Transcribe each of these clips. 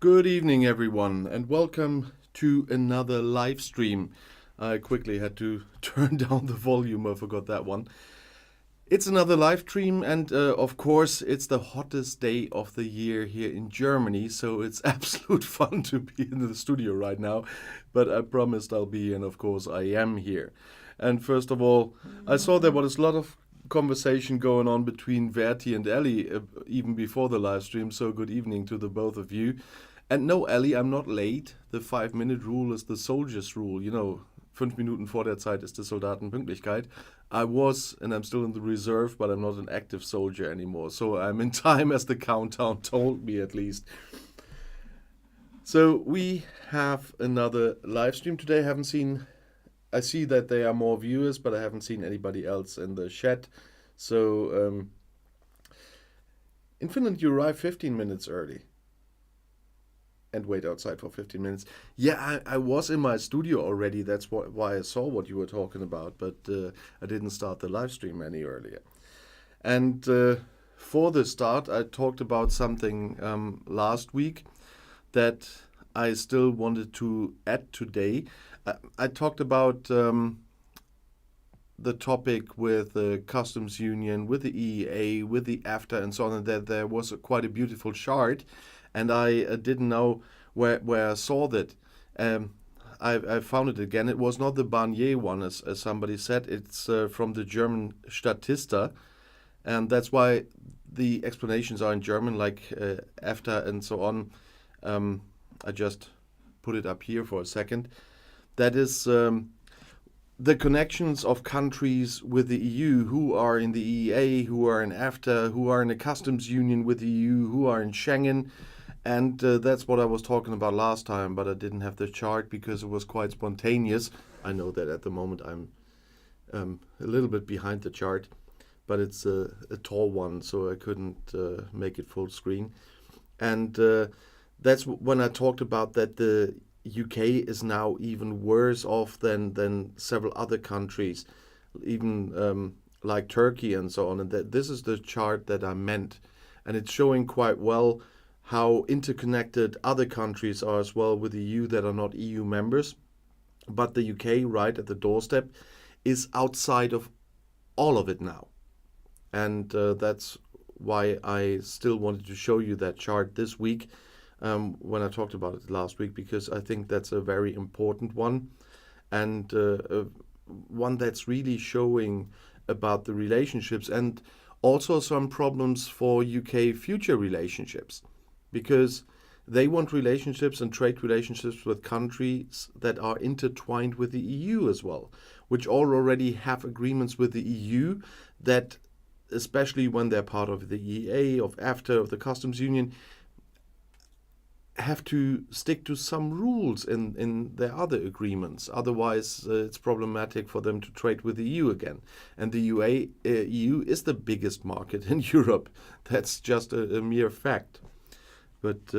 Good evening, everyone, and welcome to another live stream. I quickly had to turn down the volume, I forgot that one. It's another live stream, and of course, it's the hottest day of the year here in Germany, so it's absolute fun to be in the studio right now. But I promised I'll be, and of course, I am here. And first of all, I saw there was a lot of conversation going on between Verti and Ellie even before the live stream, so good evening to the both of you. And no, Ellie, I'm not late. The 5-minute rule is the soldier's rule. You know, 5 Minuten vor der Zeit ist die Soldatenpünktlichkeit. I was, and I'm still in the reserve, but I'm not an active soldier anymore. So I'm in time as the countdown told me, at least. So we have another live stream today. I see that there are more viewers, but I haven't seen anybody else in the chat. So in Finland, you arrive 15 minutes early and wait outside for 15 minutes. Yeah, I was in my studio already. That's why I saw what you were talking about, but I didn't start the live stream any earlier. And for the start, I talked about something last week that I still wanted to add today. I talked about the topic with the customs union, with the EEA, with the AFTA, and so on, and that there was quite a beautiful chart. And I didn't know where I saw that. I found it again. It was not the Barnier one, as somebody said. It's from the German Statista. And that's why the explanations are in German, like AFTA and so on. I just put it up here for a second. That is the connections of countries with the EU who are in the EEA, who are in AFTA, who are in a customs union with the EU, who are in Schengen. And that's what I was talking about last time, but I didn't have the chart because it was quite spontaneous. I know that at the moment I'm a little bit behind the chart, but it's a tall one, so I couldn't make it full screen. And that's when I talked about that the UK is now even worse off than several other countries, even like Turkey and so on. And that this is the chart that I meant. And it's showing quite well how interconnected other countries are as well with the EU that are not EU members. But the UK, right at the doorstep, is outside of all of it now. And that's why I still wanted to show you that chart this week when I talked about it last week, because I think that's a very important one, and one that's really showing about the relationships and also some problems for UK future relationships, because they want relationships and trade relationships with countries that are intertwined with the EU as well, which already have agreements with the EU that, especially when they're part of the EEA, of AFTA, of the customs union, have to stick to some rules in their other agreements. Otherwise, it's problematic for them to trade with the EU again. And the EU is the biggest market in Europe. That's just a mere fact. But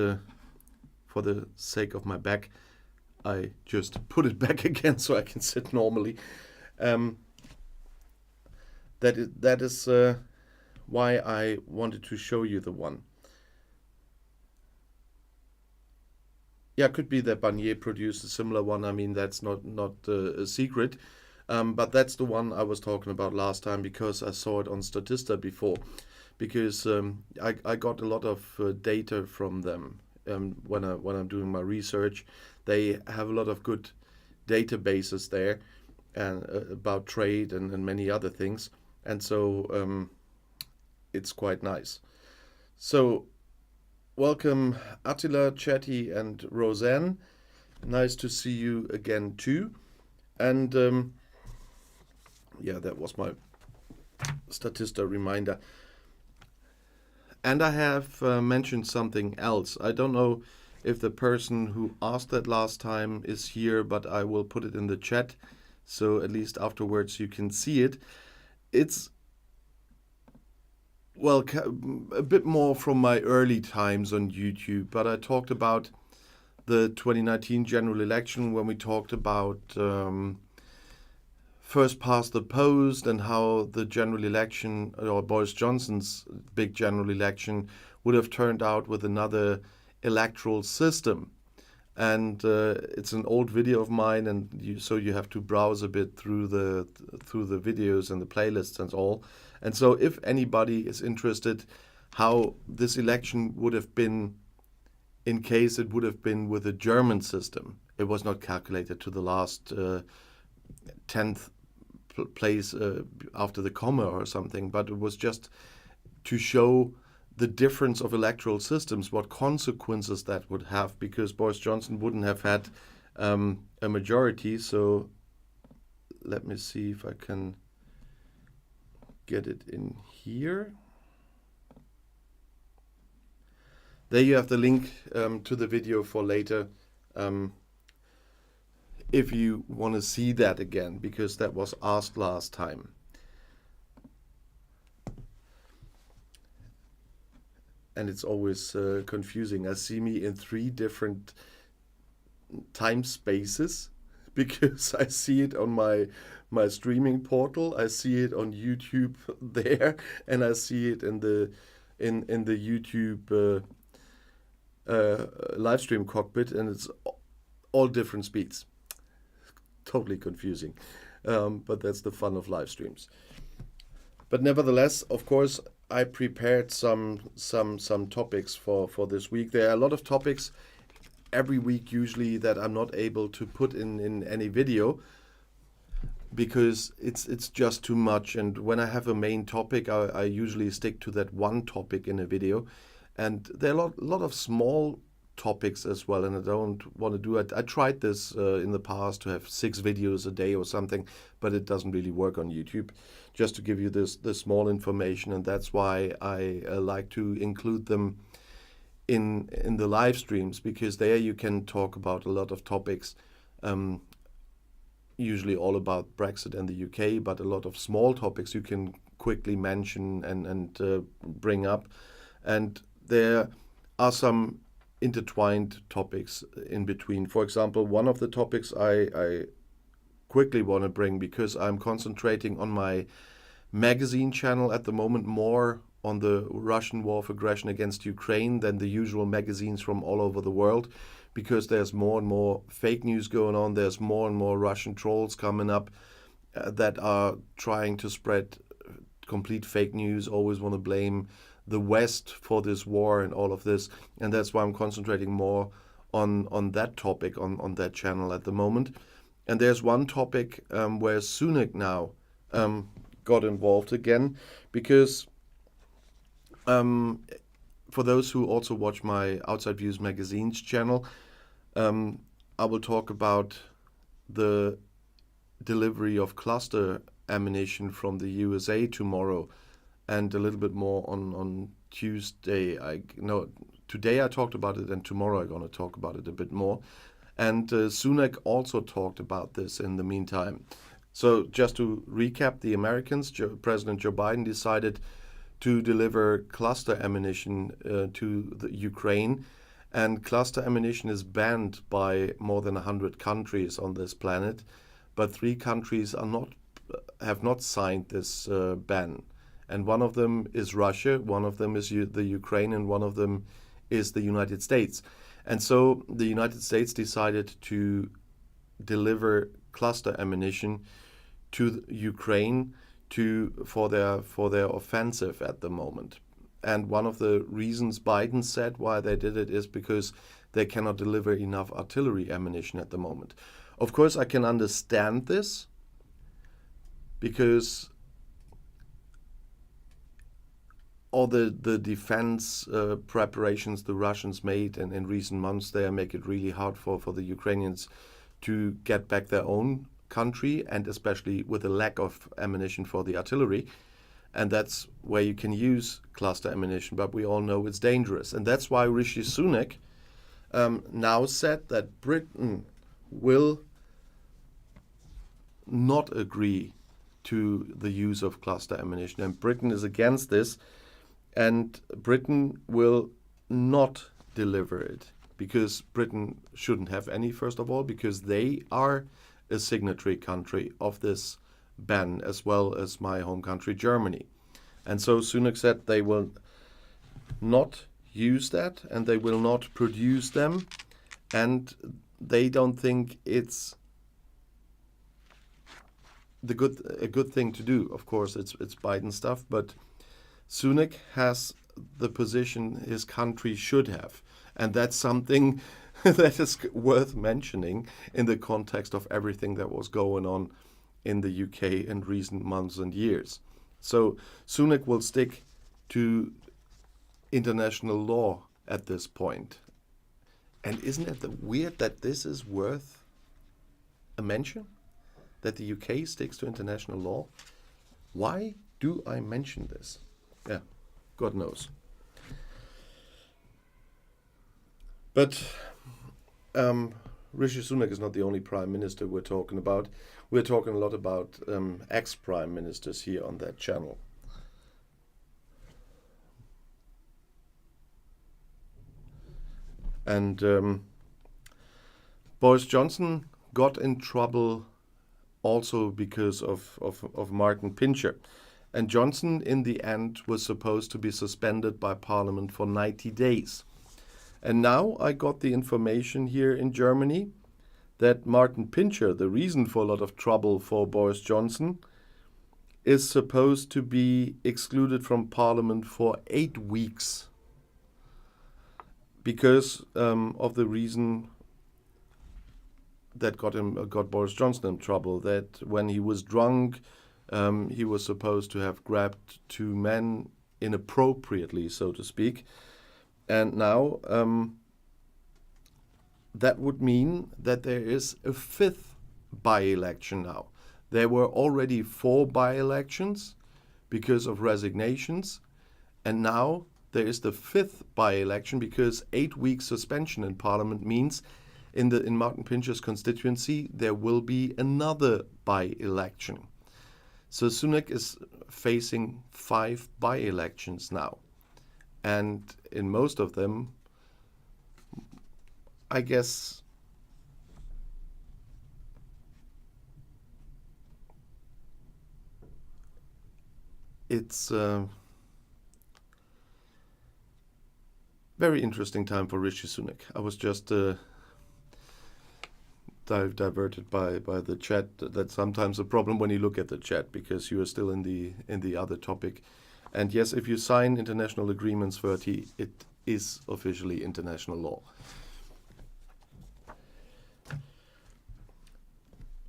for the sake of my back, I just put it back again so I can sit normally. That is why I wanted to show you the one. Yeah, it could be that Barnier produced a similar one. I mean, that's not a secret. But that's the one I was talking about last time because I saw it on Statista before. Because I got a lot of data from them when I'm doing my research. They have a lot of good databases there and about trade and many other things. And so it's quite nice. So welcome Attila, Chatty, and Roseanne. Nice to see you again too. And yeah, that was my Statista reminder. And I have mentioned something else. I don't know if the person who asked that last time is here, but I will put it in the chat, so at least afterwards you can see it. It's, well, a bit more from my early times on YouTube, but I talked about the 2019 general election when we talked about first past the post and how the general election, or Boris Johnson's big general election, would have turned out with another electoral system. And it's an old video of mine, and so you have to browse a bit through the videos and the playlists and all. And so if anybody is interested how this election would have been in case it would have been with a German system, it was not calculated to the last 10th place after the comma or something, but it was just to show the difference of electoral systems, what consequences that would have, because Boris Johnson wouldn't have had a majority. So let me see if I can get it in here. There you have the link to the video for later, if you want to see that again, because that was asked last time. And it's always confusing. I see me in 3 different time spaces because I see it on my streaming portal, I see it on YouTube there, and I see it in the YouTube live stream cockpit, and it's all different speeds. Totally confusing, but that's the fun of live streams. But nevertheless, of course, I prepared some topics for this week. There are a lot of topics every week usually that I'm not able to put in any video because it's just too much. And when I have a main topic, I usually stick to that one topic in a video. And there are a lot of small topics as well, and I don't want to do it. I tried this in the past to have 6 videos a day or something, but it doesn't really work on YouTube. Just to give you this small information, and that's why I like to include them in the live streams, because there you can talk about a lot of topics, usually all about Brexit and the UK, but a lot of small topics you can quickly mention and bring up. And there are some intertwined topics in between. For example, one of the topics I quickly want to bring, because I'm concentrating on my magazine channel at the moment more on the Russian war of aggression against Ukraine than the usual magazines from all over the world, because there's more and more fake news going on. There's more and more Russian trolls coming up that are trying to spread complete fake news, always want to blame the West for this war and all of this. And that's why I'm concentrating more on that topic on that channel at the moment. And there's one topic where Sunak now got involved again, because for those who also watch my Outside Views Magazine's channel, I will talk about the delivery of cluster ammunition from the USA tomorrow, and a little bit more on Tuesday. Today I talked about it, and tomorrow I'm going to talk about it a bit more. And Sunak also talked about this in the meantime. So just to recap, the Americans, President Joe Biden decided to deliver cluster ammunition to the Ukraine. And cluster ammunition is banned by more than 100 countries on this planet. But 3 countries have not signed this ban. And one of them is Russia, one of them is the Ukraine, and one of them is the United States. And so the United States decided to deliver cluster ammunition to Ukraine for their offensive at the moment. And one of the reasons Biden said why they did it is because they cannot deliver enough artillery ammunition at the moment. Of course, I can understand this, because all the defense preparations the Russians made in recent months there make it really hard for the Ukrainians to get back their own country, and especially with a lack of ammunition for the artillery. And that's where you can use cluster ammunition, but we all know it's dangerous. And that's why Rishi Sunak now said that Britain will not agree to the use of cluster ammunition. And Britain is against this. And Britain will not deliver it, because Britain shouldn't have any, first of all, because they are a signatory country of this ban, as well as my home country, Germany. And so Sunak said they will not use that, and they will not produce them, and they don't think it's a good thing to do. Of course, it's Biden stuff, but Sunak has the position his country should have, and that's something that is worth mentioning in the context of everything that was going on in the UK in recent months and years. So Sunak will stick to international law at this point. And isn't it weird that this is worth a mention? That the UK sticks to international law? Why do I mention this? Yeah, God knows. But Rishi Sunak is not the only prime minister we're talking about. We're talking a lot about ex-prime ministers here on that channel. And Boris Johnson got in trouble also because of Martin Pincher. And Johnson, in the end, was supposed to be suspended by Parliament for 90 days. And now I got the information here in Germany that Martin Pincher, the reason for a lot of trouble for Boris Johnson, is supposed to be excluded from Parliament for 8 weeks because of the reason that got Boris Johnson in trouble, that when he was drunk, he was supposed to have grabbed 2 men inappropriately, so to speak. And now that would mean that there is a 5th by-election now. There were already 4 by-elections because of resignations, and now there is the 5th by-election because 8 weeks suspension in Parliament means in Martin Pincher's constituency there will be another by-election. So Sunak is facing 5 by-elections now, and in most of them, I guess it's a very interesting time for Rishi Sunak. I was just diverted by the chat. That's sometimes a problem when you look at the chat because you are still in the other topic. And yes, if you sign international agreements, 30, it is officially international law.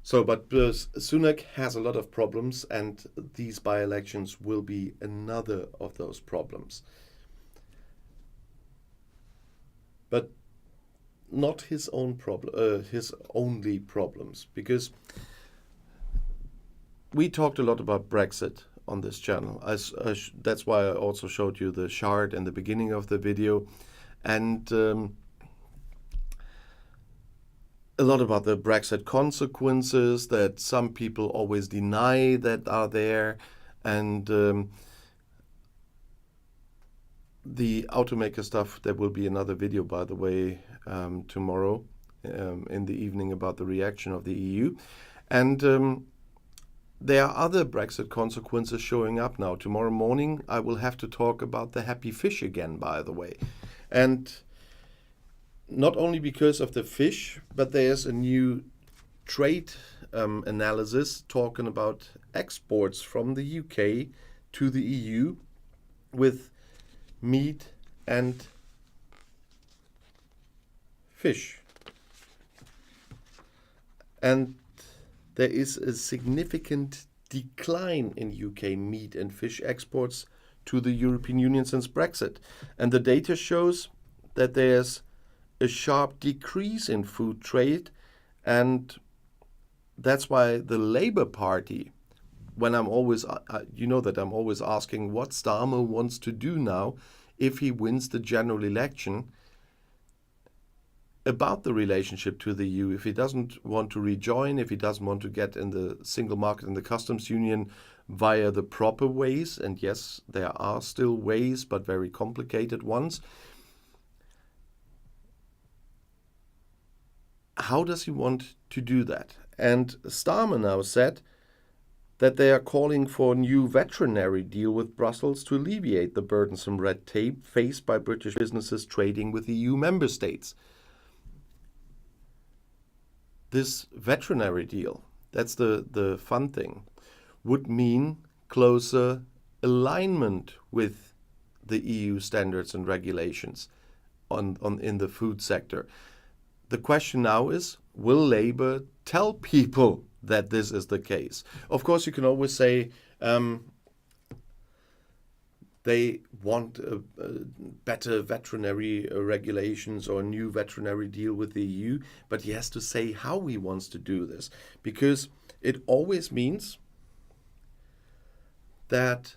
So, but Sunak has a lot of problems, and these by-elections will be another of those problems. But not his own problem, his only problems, because we talked a lot about Brexit on this channel. That's why I also showed you the chart in the beginning of the video, and a lot about the Brexit consequences that some people always deny that are there, and the automaker stuff. There will be another video, by the way, tomorrow in the evening about the reaction of the EU. And there are other Brexit consequences showing up now. Tomorrow morning I will have to talk about the happy fish again, by the way. And not only because of the fish, but there's a new trade analysis talking about exports from the UK to the EU with meat and fish. And there is a significant decline in UK meat and fish exports to the European Union since Brexit. And the data shows that there's a sharp decrease in food trade, and that's why the Labour Party, when I'm always, you know that I'm always asking what Starmer wants to do now if he wins the general election about the relationship to the EU, if he doesn't want to rejoin, if he doesn't want to get in the single market and the customs union via the proper ways, and yes, there are still ways, but very complicated ones. How does he want to do that? And Starmer now said that they are calling for a new veterinary deal with Brussels to alleviate the burdensome red tape faced by British businesses trading with EU member states. This veterinary deal, that's the fun thing, would mean closer alignment with the EU standards and regulations in the food sector. The question now is, will Labour tell people that this is the case? Of course, you can always say they want better veterinary regulations or a new veterinary deal with the EU, but he has to say how he wants to do this, because it always means that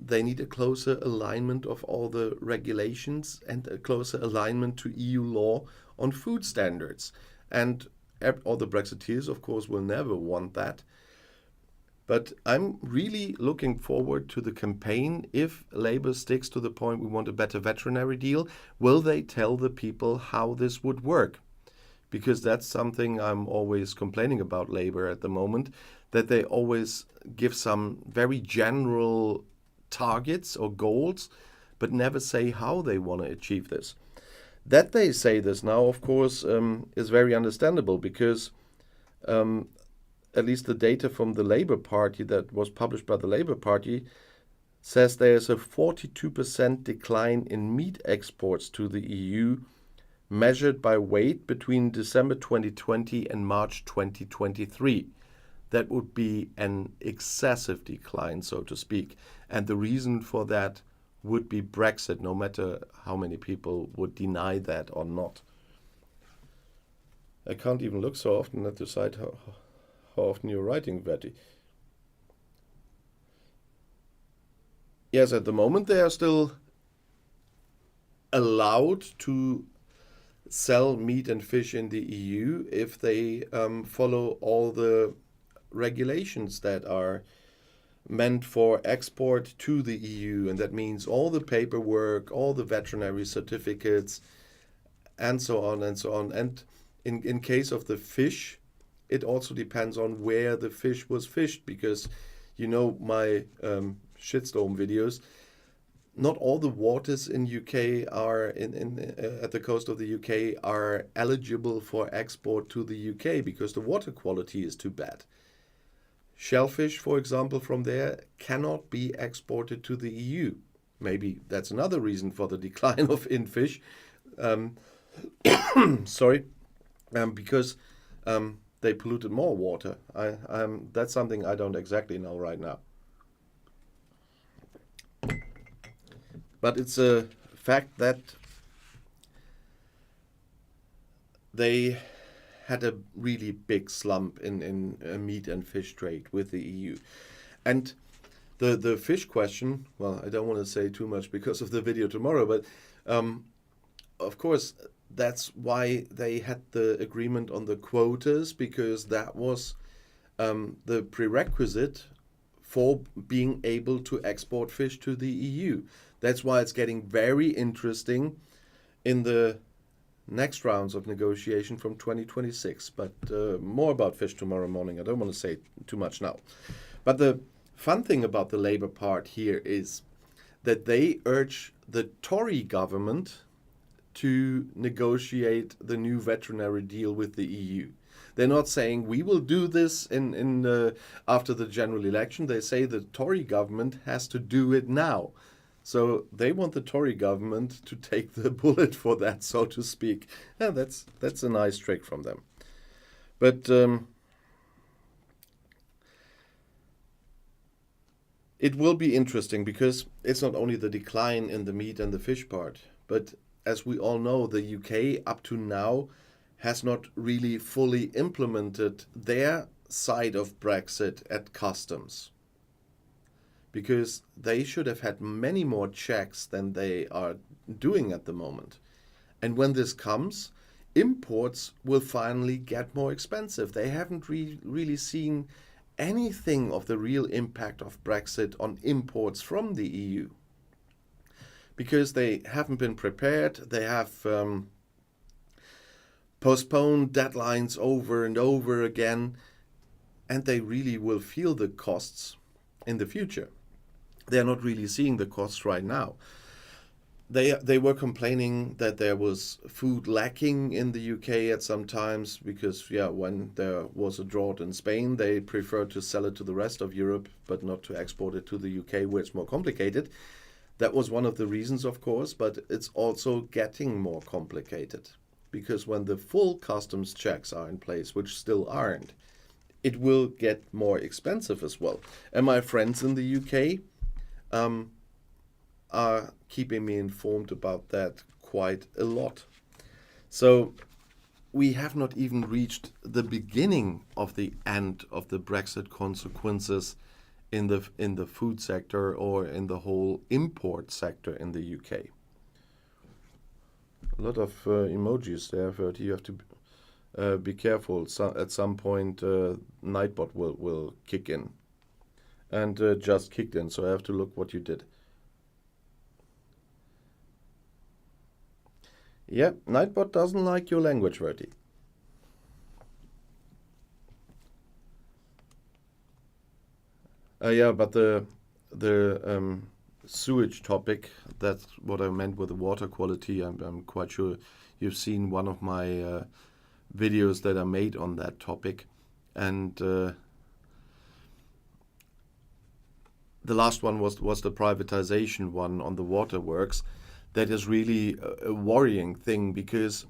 they need a closer alignment of all the regulations and a closer alignment to EU law on food standards. And all the Brexiteers, of course, will never want that. But I'm really looking forward to the campaign. If Labour sticks to the point we want a better veterinary deal, will they tell the people how this would work? Because that's something I'm always complaining about Labour at the moment, that they always give some very general targets or goals, but never say how they want to achieve this. That they say this now, of course, is very understandable, because at least the data from the Labour Party that was published by the Labour Party says there's a 42% decline in meat exports to the EU, measured by weight between December 2020 and March 2023. That would be an excessive decline, so to speak. And the reason for that would be Brexit, no matter how many people would deny that or not. I can't even look so often at the site how often you're writing, Betty. Yes, at the moment they are still allowed to sell meat and fish in the EU if they follow all the regulations that are meant for export to the EU, and that means all the paperwork, all the veterinary certificates, and so on and so on. And in case of the fish, it also depends on where the fish was fished, because you know my shitstorm videos, not all the waters in UK are at the coast of the UK are eligible for export to the UK because the water quality is too bad. Shellfish, for example, from there cannot be exported to the EU. Maybe that's another reason for the decline of in-fish. Sorry, because they polluted more water. That's something I don't exactly know right now. But it's a fact that they had a really big slump in meat and fish trade with the EU. And the fish question, well, I don't want to say too much because of the video tomorrow, but of course, that's why they had the agreement on the quotas, because that was the prerequisite for being able to export fish to the EU. That's why it's getting very interesting in the next rounds of negotiation from 2026. But more about fish tomorrow morning. I don't want to say too much now. But the fun thing about the Labour part here is that they urge the Tory government to negotiate the new veterinary deal with the EU. They're not saying we will do this after the general election. They say the Tory government has to do it now. So they want the Tory government to take the bullet for that, so to speak. Yeah, that's a nice trick from them. But it will be interesting, because it's not only the decline in the meat and the fish part, but as we all know, the UK up to now has not really fully implemented their side of Brexit at customs, because they should have had many more checks than they are doing at the moment. And when this comes, imports will finally get more expensive. They haven't really seen anything of the real impact of Brexit on imports from the EU, because they haven't been prepared. They have postponed deadlines over and over again. and they really will feel the costs in the future. They're not really seeing the costs right now. They were complaining that there was food lacking in the UK at some times because, when there was a drought in Spain, they preferred to sell it to the rest of Europe, but not to export it to the UK, where it's more complicated. That was one of the reasons, of course, but it's also getting more complicated because when the full customs checks are in place, which still aren't, it will get more expensive as well. And my friends in the UK are keeping me informed about that quite a lot. So we have not even reached the beginning of the end of the Brexit consequences in the food sector or in the whole import sector in the UK. A lot of emojis there, but you have to be careful. So at some point, Nightbot will kick in, and just kicked in. So I have to look what you did. Yeah, Nightbot doesn't like your language, Verti. But the sewage topic, that's what I meant with the water quality. I'm quite sure you've seen one of my videos that I made on that topic. And the last one was the privatization one on the waterworks. That is really a worrying thing because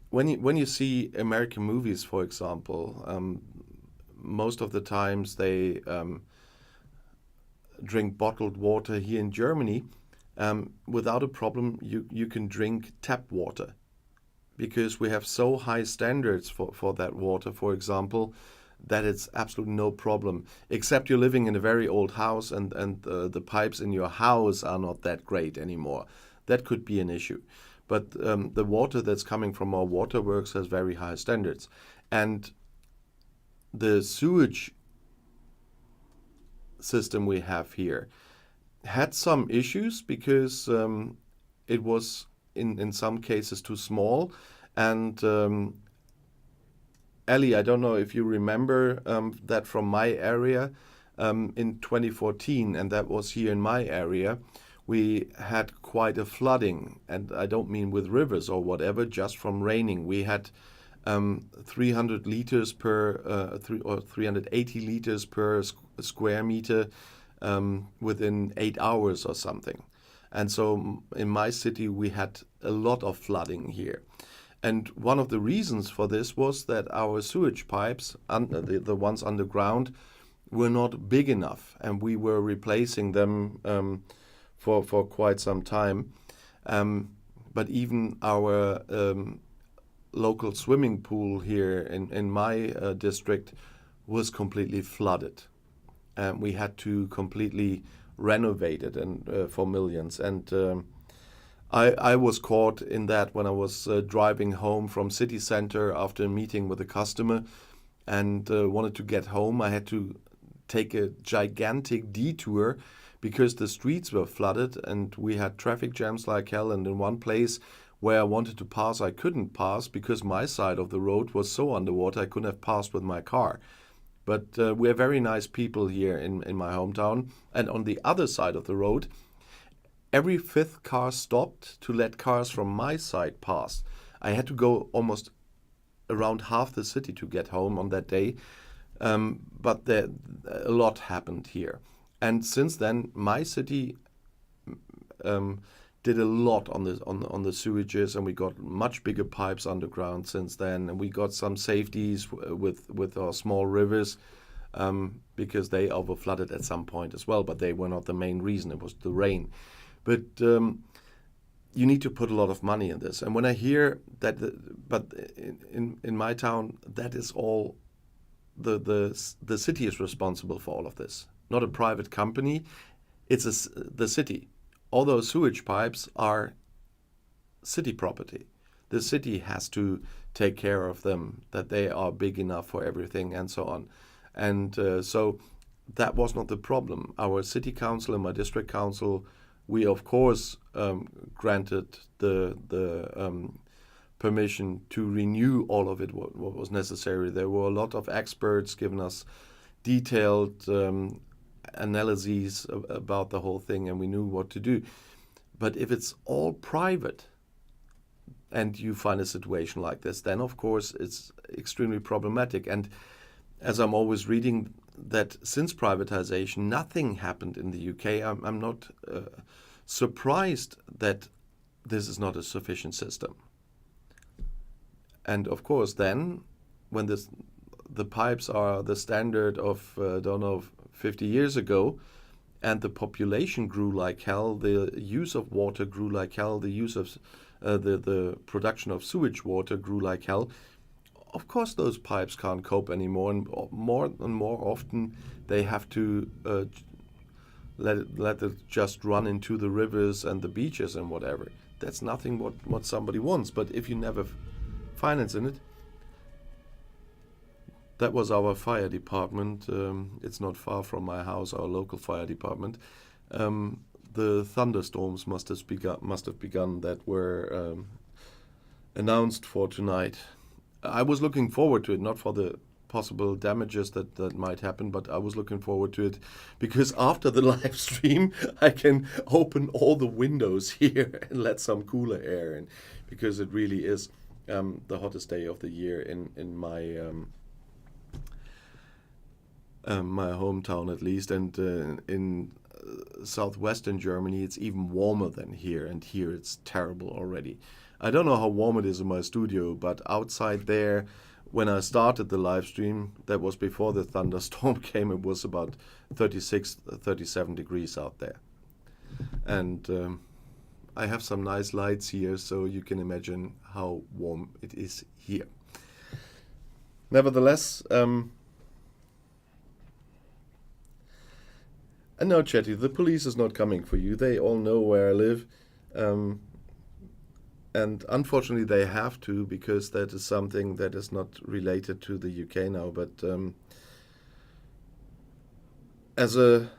when you see American movies, for example, most of the times they drink bottled water. Here in Germany, without a problem, you can drink tap water because we have so high standards for that water, for example, that it's absolutely no problem, except you're living in a very old house and the pipes in your house are not that great anymore. That could be an issue. But the water that's coming from our waterworks has very high standards. And the sewage system we have here had some issues because it was in some cases too small. And Ellie, I don't know if you remember that from my area in 2014, and that was here in my area. We had quite a flooding, and I don't mean with rivers or whatever, just from raining. We had 300 liters per 380 liters per square meter within 8 hours or something. And so in my city, we had a lot of flooding here. And one of the reasons for this was that our sewage pipes, the ones underground, were not big enough, and we were replacing them for quite some time. But even our local swimming pool here in my district was completely flooded. We had to completely renovate it and for millions. And I was caught in that when I was driving home from city center after a meeting with a customer and wanted to get home. I had to take a gigantic detour because the streets were flooded and we had traffic jams like hell. And in one place where I wanted to pass, I couldn't pass because my side of the road was so underwater I couldn't have passed with my car. But we're very nice people here in my hometown. And on the other side of the road, every fifth car stopped to let cars from my side pass. I had to go almost around half the city to get home on that day. But a lot happened here. And since then, my city did a lot on the sewages, and we got much bigger pipes underground since then. And we got some safeties with our small rivers because they overflooded at some point as well. But they were not the main reason. It was the rain. But you need to put a lot of money in this. And when I hear that, but in my town, that is all the city is responsible for all of this, not a private company. It's the city. All those sewage pipes are city property. The city has to take care of them, that they are big enough for everything and so on. And so that was not the problem. Our city council and my district council, we of course granted the permission to renew all of it, what was necessary. There were a lot of experts giving us detailed analyses about the whole thing, and we knew what to do. But if it's all private and you find a situation like this, then of course it's extremely problematic. And as I'm always reading that since privatization, nothing happened in the UK, I'm not surprised that this is not a sufficient system. And of course, then when the pipes are the standard of, don't know, 50 years ago, and the population grew like hell, the use of water grew like hell, the use of the production of sewage water grew like hell, of course those pipes can't cope anymore, and more often they have to let it just run into the rivers and the beaches and whatever. That's nothing what somebody wants. But if you never finance in it, that was our fire department. It's not far from my house, our local fire department. The thunderstorms must have begun that were announced for tonight. I was looking forward to it, not for the possible damages that might happen, but I was looking forward to it because after the live stream I can open all the windows here and let some cooler air in, because it really is the hottest day of the year in my my hometown at least, and in southwestern Germany it's even warmer than here, and here it's terrible already. I don't know how warm it is in my studio, but outside there, when I started the live stream, that was before the thunderstorm came, it was about 36, 37 degrees out there. And I have some nice lights here, so you can imagine how warm it is here. Nevertheless, and no, Chetty, the police is not coming for you. They all know where I live. And unfortunately they have to, because that is something that is not related to the UK now. But as a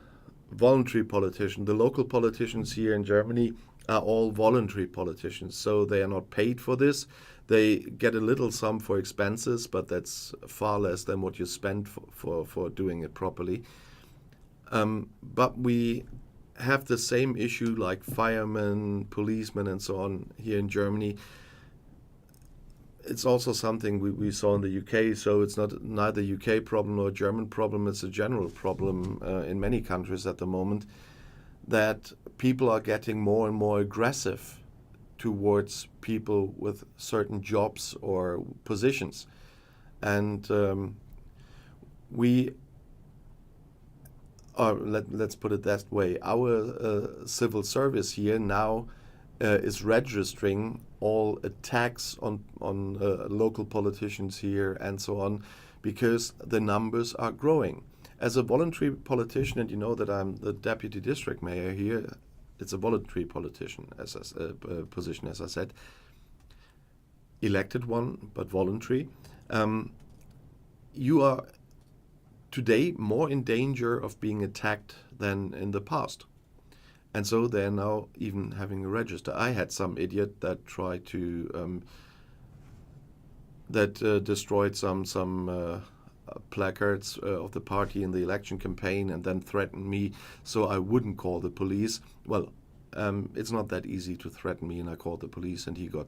voluntary politician, the local politicians here in Germany are all voluntary politicians. So they are not paid for this. They get a little sum for expenses, but that's far less than what you spend for doing it properly. But we have the same issue like firemen, policemen, and so on here in Germany. It's also something we saw in the UK, so it's not neither UK problem nor German problem. It's a general problem in many countries at the moment, that people are getting more and more aggressive towards people with certain jobs or positions. And let's put it that way. Our civil service here now is registering all attacks on local politicians here and so on, because the numbers are growing. As a voluntary politician, and you know that I'm the deputy district mayor here, it's a voluntary politician position, as I said, elected one, but voluntary. You are today more in danger of being attacked than in the past. And so they're now even having a register. I had some idiot that tried to, destroyed some placards of the party in the election campaign and then threatened me so I wouldn't call the police. Well, it's not that easy to threaten me, and I called the police, and he got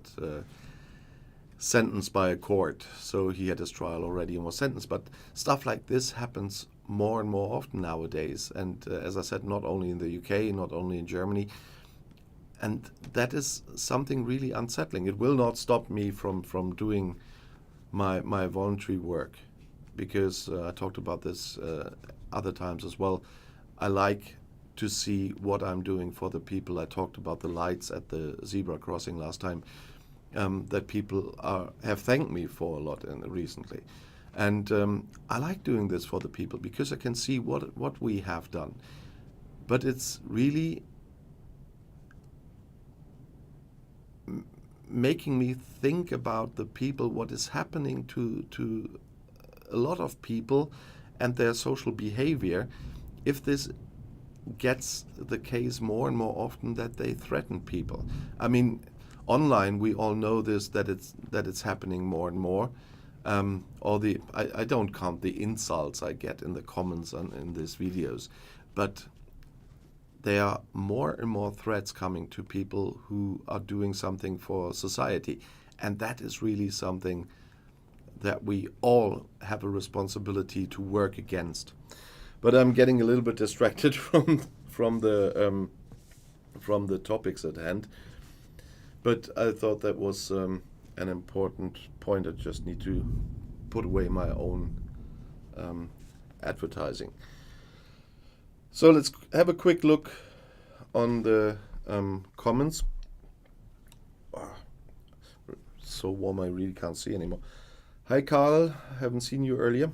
sentenced by a court. So he had his trial already and was sentenced. But stuff like this happens more and more often nowadays. And as I said, not only in the UK, not only in Germany. And that is something really unsettling. It will not stop me from doing my voluntary work, because I talked about this other times as well. I like to see what I'm doing for the people. I talked about the lights at the zebra crossing last time. That people have thanked me for a lot recently. And I like doing this for the people because I can see what we have done. But it's really making me think about the people, what is happening to a lot of people and their social behavior, if this gets the case more and more often that they threaten people. I mean, online, we all know this, that it's happening more and more. I don't count the insults I get in the comments in these videos, but there are more and more threats coming to people who are doing something for society. And that is really something that we all have a responsibility to work against. But I'm getting a little bit distracted from the topics at hand. But I thought that was an important point. I just need to put away my own advertising. So let's have a quick look on the comments. Oh, so warm I really can't see anymore. Hi Carl, haven't seen you earlier.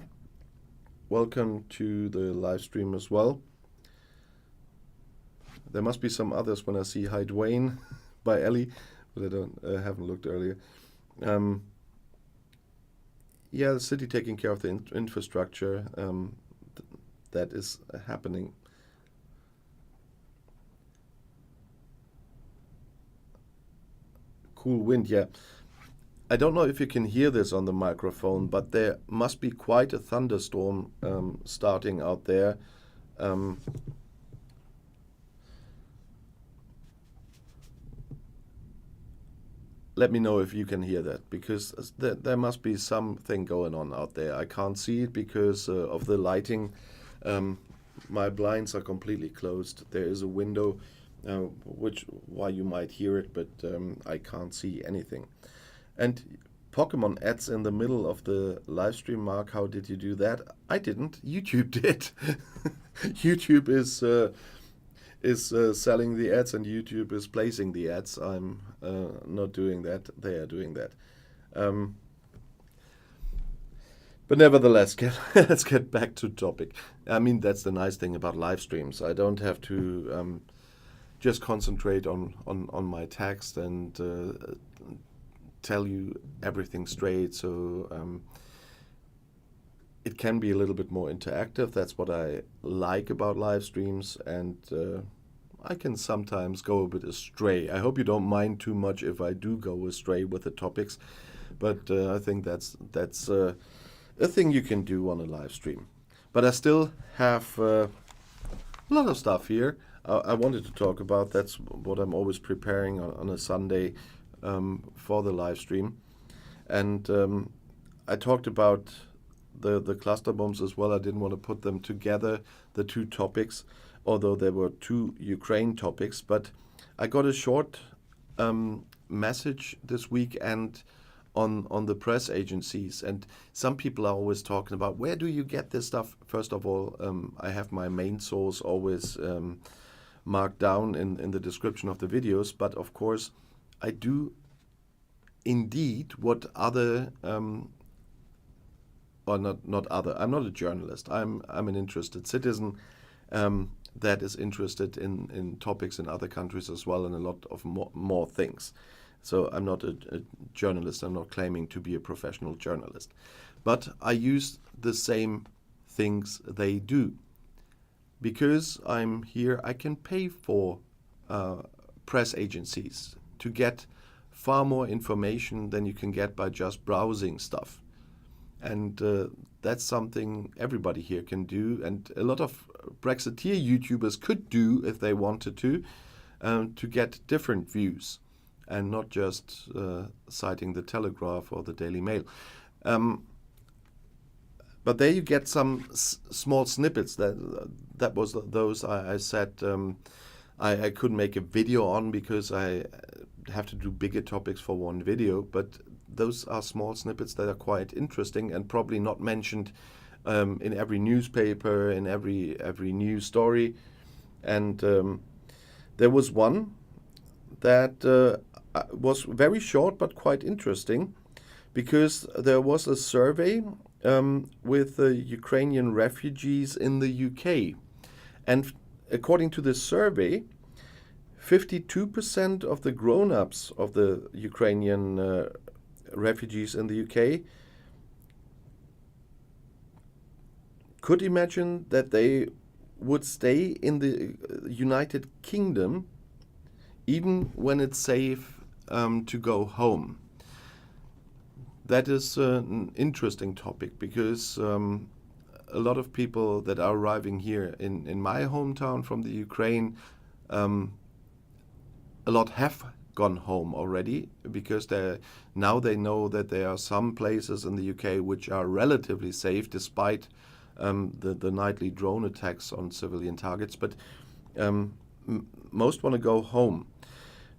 Welcome to the live stream as well. There must be some others when I see Hi Dwayne by Ellie, but I haven't looked earlier. Yeah, the city taking care of the infrastructure, that is happening. Cool wind, yeah. I don't know if you can hear this on the microphone, but there must be quite a thunderstorm starting out there. Let me know if you can hear that, because there must be something going on out there. I can't see it because of the lighting. My blinds are completely closed. There is a window, why you might hear it, but I can't see anything. And Pokemon ads in the middle of the live stream, Mark, how did you do that? I didn't. YouTube did. YouTube is selling the ads and YouTube is placing the ads. I'm not doing that. They are doing that. But nevertheless, let's get back to topic. I mean, that's the nice thing about live streams. I don't have to just concentrate on my text and tell you everything straight. So it can be a little bit more interactive. That's what I like about live streams, and I can sometimes go a bit astray. I hope you don't mind too much if I do go astray with the topics, but I think that's a thing you can do on a live stream. But I still have a lot of stuff here I wanted to talk about. That's what I'm always preparing on a Sunday for the live stream. And I talked about the cluster bombs as well. I didn't want to put them together, the two topics, although there were two Ukraine topics. But I got a short message this weekend on the press agencies, and some people are always talking about, where do you get this stuff? First of all, I have my main source always marked down in the description of the videos, but of course I do indeed what other or not other. I'm not a journalist. I'm an interested citizen that is interested in topics in other countries as well, and a lot of more things. So I'm not a journalist. I'm not claiming to be a professional journalist, but I use the same things they do. Because I'm here, I can pay for press agencies to get far more information than you can get by just browsing stuff. And that's something everybody here can do, and a lot of Brexiteer YouTubers could do if they wanted to get different views and not just citing the Telegraph or the Daily Mail. But there you get some small snippets. That was those I said I couldn't make a video on because I have to do bigger topics for one video. But those are small snippets that are quite interesting and probably not mentioned in every newspaper, in every news story. And there was one that was very short but quite interesting, because there was a survey with the Ukrainian refugees in the UK. And according to this survey, 52% of the grown-ups of the Ukrainian refugees in the UK could imagine that they would stay in the United Kingdom even when it's safe to go home. that is an interesting topic because a lot of people that are arriving here in my hometown from the Ukraine, a lot have gone home already because now they know that there are some places in the UK which are relatively safe despite the nightly drone attacks on civilian targets. But most want to go home.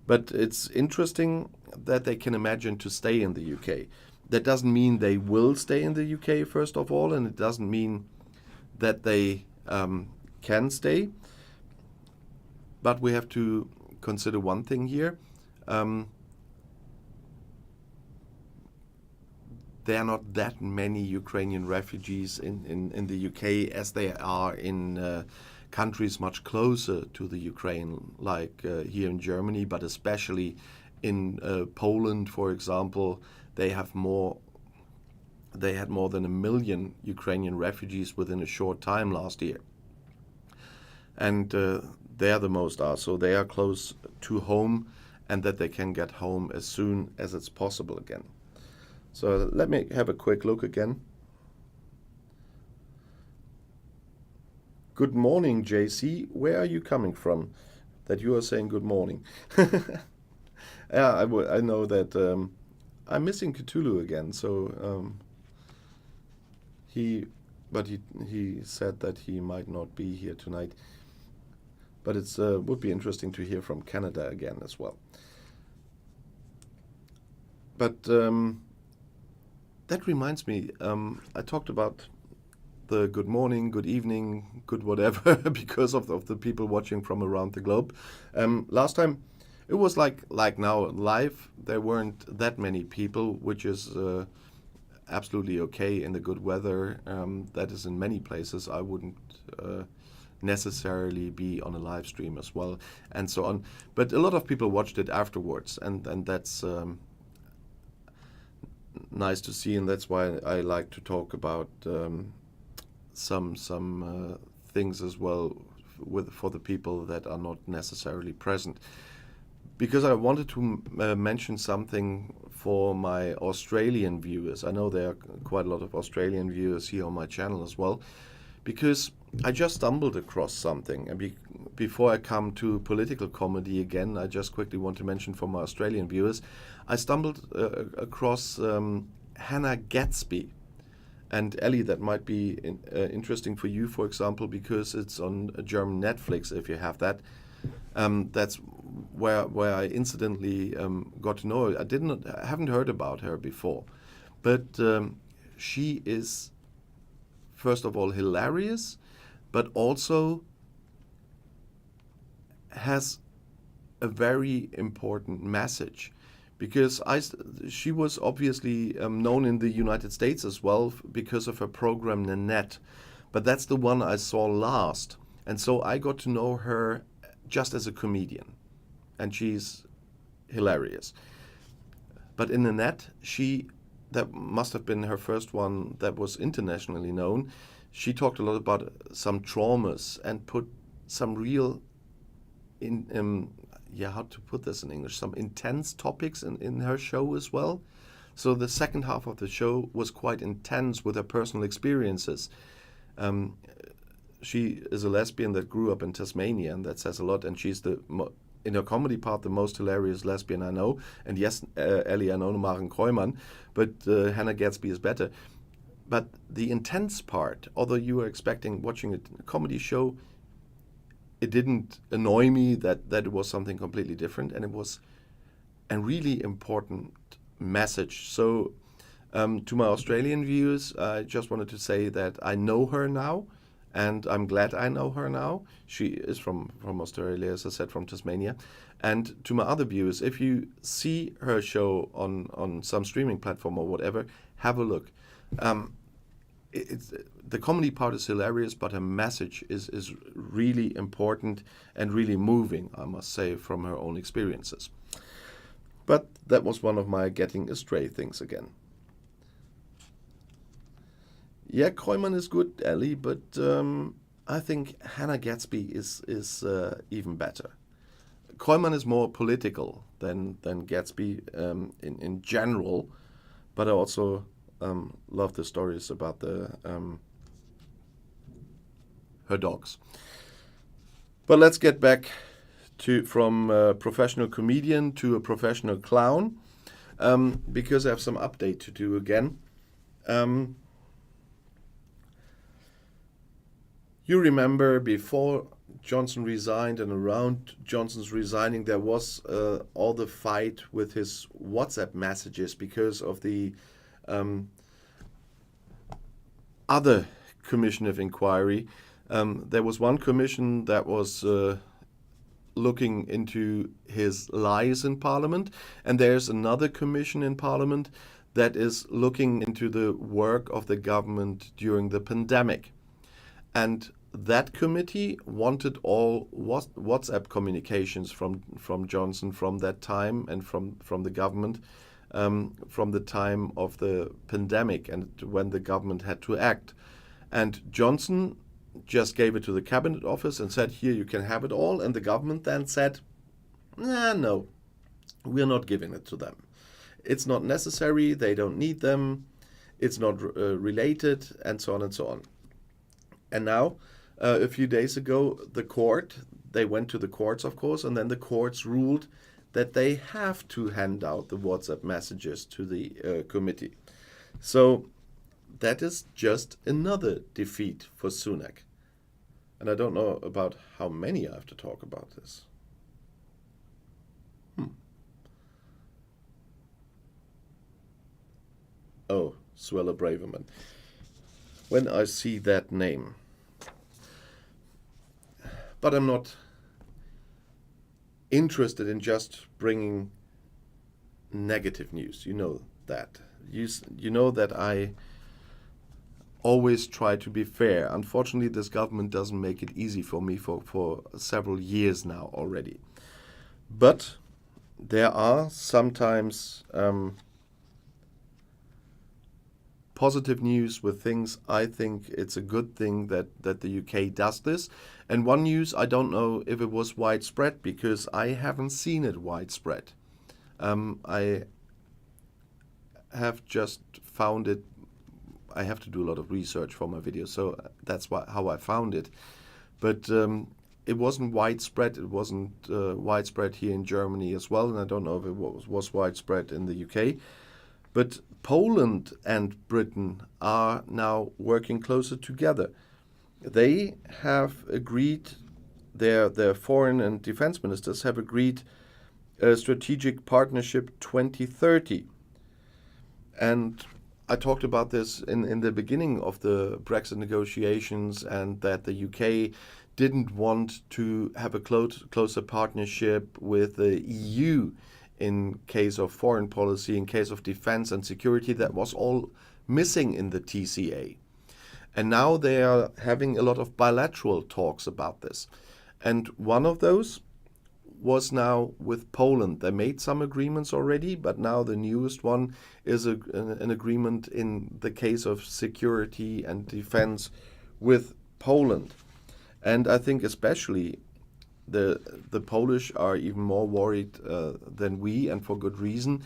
But it's interesting that they can imagine to stay in the UK. That doesn't mean they will stay in the UK, first of all, and it doesn't mean that they can stay. But we have to consider one thing here. There are not that many Ukrainian refugees in the UK as there are in countries much closer to the Ukraine, like here in Germany, but especially in Poland, for example. They had more than 1 million Ukrainian refugees within a short time last year. And they're the most are, so they are close to home, and that they can get home as soon as it's possible again. So let me have a quick look again. Good morning, JC. Where are you coming from that you are saying good morning? Yeah, I know that I'm missing Cthulhu again. So he said that he might not be here tonight. But it would be interesting to hear from Canada again as well. But that reminds me, I talked about the good morning, good evening, good whatever, because of the people watching from around the globe. Last time, it was like now, live, there weren't that many people, which is absolutely okay in the good weather. That is in many places. I wouldn't necessarily be on a live stream as well, and so on. But a lot of people watched it afterwards, and that's nice to see, and that's why I like to talk about some things as well for the people that are not necessarily present. Because I wanted to mention something for my Australian viewers. I know there are quite a lot of Australian viewers here on my channel as well, because I just stumbled across something. And before I come to political comedy again, I just quickly want to mention for my Australian viewers, I stumbled across Hannah Gadsby. And Ellie, that might be interesting for you, for example, because it's on a German Netflix, if you have that. That's where I incidentally got to know her. I haven't heard about her before, but she is, first of all, hilarious, but also has a very important message. Because she was obviously known in the United States as well because of her program Nanette, but that's the one I saw last, and so I got to know her just as a comedian, and she's hilarious. But in Nanette, that must have been her first one that was internationally known. She talked a lot about some traumas and put some real how to put this in English, some intense topics in her show as well. So the second half of the show was quite intense with her personal experiences. She is a lesbian that grew up in Tasmania, and that says a lot, and she's in her comedy part, the most hilarious lesbian I know. And yes, Ellie, I know Maren Kreumann, but Hannah Gadsby is better. But the intense part, although you were expecting watching a comedy show, it didn't annoy me that it was something completely different, and it was a really important message. So to my Australian viewers, I just wanted to say that I know her now, and I'm glad I know her now. She is from Australia, as I said, from Tasmania. And to my other viewers, if you see her show on some streaming platform or whatever, have a look. The comedy part is hilarious, but her message is really important and really moving, I must say, from her own experiences. But that was one of my getting astray things again. Yeah, Kreumann is good, Ellie, but I think Hannah Gadsby is even better. Kreumann is more political than Gadsby in general, but I also love the stories about her dogs. But let's get back from a professional comedian to a professional clown, because I have some update to do again. You remember before Johnson resigned and around Johnson's resigning, there was all the fight with his WhatsApp messages because of the other commission of inquiry. There was one commission that was looking into his lies in Parliament, and there's another commission in Parliament that is looking into the work of the government during the pandemic. And that committee wanted all WhatsApp communications from Johnson from that time and from the government from the time of the pandemic and when the government had to act. And Johnson just gave it to the Cabinet Office and said, here, you can have it all. And the government then said, no, we're not giving it to them. It's not necessary. They don't need them. It's not related, and so on and so on. And now, a few days ago, they went to the courts, of course, and then the courts ruled that they have to hand out the WhatsApp messages to the committee. So that is just another defeat for Sunak. And I don't know about how many I have to talk about this. Oh, Suella Braverman. When I see that name. But I'm not interested in just bringing negative news. You know that. You know that I always try to be fair. Unfortunately, this government doesn't make it easy for me for several years now already. But there are sometimes positive news with things. I think it's a good thing that the UK does this. And one news, I don't know if it was widespread because I haven't seen it widespread. I have just found it. I have to do a lot of research for my videos, so that's how I found it. But it wasn't widespread. It wasn't widespread here in Germany as well, and I don't know if it was widespread in the UK. But Poland and Britain are now working closer together. They have agreed, their foreign and defense ministers have agreed a strategic partnership 2030. And I talked about this in the beginning of the Brexit negotiations, and that the UK didn't want to have a closer partnership with the EU in case of foreign policy, in case of defense and security. That was all missing in the TCA. And now they are having a lot of bilateral talks about this. And one of those was now with Poland. They made some agreements already, but now the newest one is an agreement in the case of security and defense with Poland. And I think especially the Polish are even more worried than we, and for good reason,